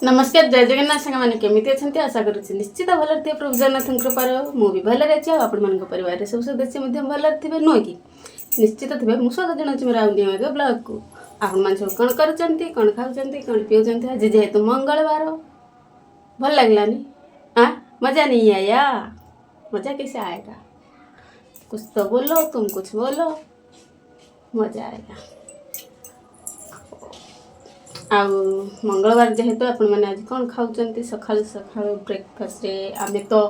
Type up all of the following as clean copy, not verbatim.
नमस्कार जय जगन्नाथ सांग मैंने केमी अच्छा आशा करुच्ची निश्चित भल थे प्रभु जगन्नाथ कृपार मुझे भल अच्छी आपण मान परिवार सब सदस्य भल थे नुह कि निश्चित थे मुझे स्वागत जनाऊँ मेरा आउंडी ब्लॉग को आपण मैंने सब कौन कर कौन खाऊँ कौन पीऊँ आज जेहेतु मंगलवार भल लगलानी हाँ मज़ा नहीं आया। मज़ा कैसे आएगा? कुछ तो बोलो, तुम कुछ बोलो, मज़ा आएगा। आ मंगलवार जेहेतु आपण मैंने आज कौन खाऊँ सका सका ब्रेकफास्ट आम तो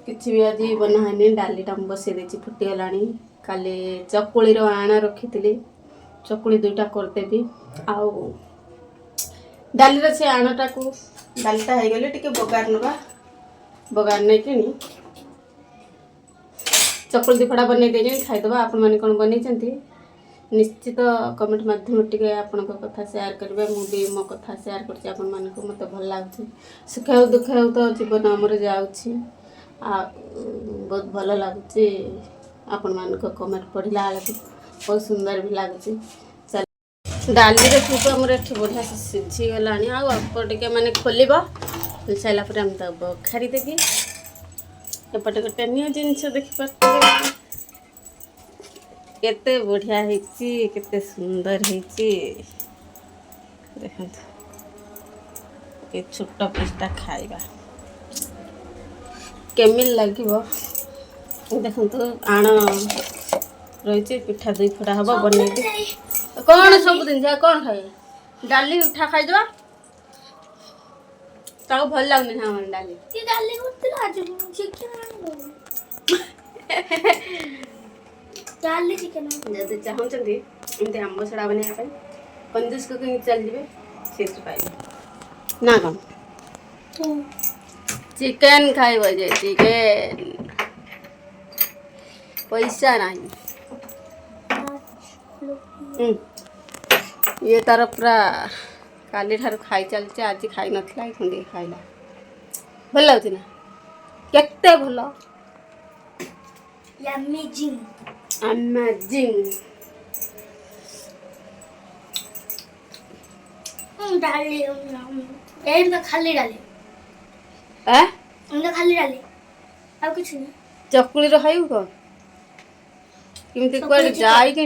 किसी भी आज बनानी डालीटा बसई देती फुटीगला काली चकुली आण रखी चकुली दुईटा करदेवी आउ डाली से आणटा को डालीटा हो गले टे बगार नवा बगार नहीं कि चकुली दीपड़ा बनई खाईदे आपण मैंने कौन बनई निश्चित कमेंट माध्यम टे आपण कथा सेयार करेंगे मुझे मो कथा सेयार कर मत भल लगे सुख हो दुख हो तो जीवन आमर जाऊँगी बहुत भल लगुच आपण मान कमेंट पढ़ला बेलू बहुत सुंदर भी लगुच डाली सूप आमर ये बढ़िया से सीझीगला अल्प टे मैंने खोल खोल सारापर आम तो बखारी देवी एपटे गोटे न्यू जिनस देखिपारे केते बढ़िया होती केते सुंदर होती देखो ये छोट पीसटा खाइबा केमिल लगे देखो आण रही पिठा दुई फड़ा हम बन कौन सब दिन कौन खाए डाली उठा खाईद भल लगनी हमारे डाली जब चाहते एमती आंब सड़ा बनवाई कंजूस कुकिंग चल जाए पाइबे ना कौन चिकेन खाइब जे चिकेन पैसा नहीं ये तार पूरा काली ठार खाई चलचे आज खाई नथिला खुंडी खाइला भल लगुच ना केते भल अमेजिंग डाली खाली डाली खाली डाली अब कुछ नहीं चकुली खाइबू कौन किमती कुआडे जाई कि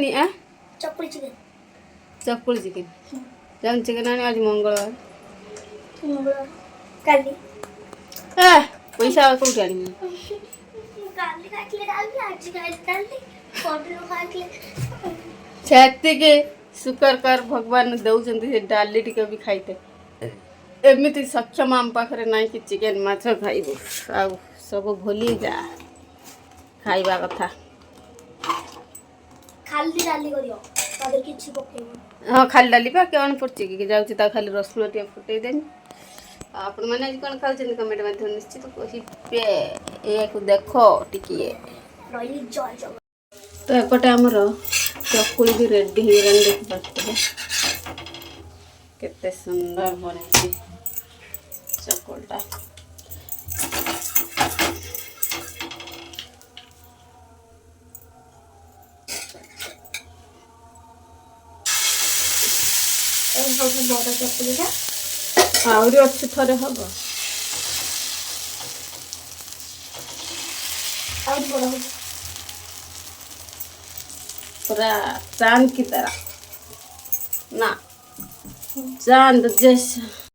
चकुली चिकन चकुली चिकेन जाऊँ चिकेन आने आज मंगलवार काली पैसा कौटी आनी काली खाइले डाली आज खाइले डाली कोडरो खाइले छाती शुकर कर भगवान दौरान से डाली टिके भी खाईते एमती सक्षम आम पाखे ना कि चिकेन माछ खाइबू आ सब भूली जा खाइबा कथा खाली डाली करियो तादर किछि पकेबो हाँ खाली डाली पा कौन पड़ची कि जाऊँ ता खाली रसुण टे फुटे देनी आपण मैंने आज कौन खाऊँ कमेंट माध्यम निश्चित कहे या देख टिके तो एपटे आमर चकुली भी रेडी हो देखिए केते सुंदर बन चकुलटा बड़ा चकुलीटा आहरी अच्छी थरे हम पूरा चांद की तरह ना चांद जैसा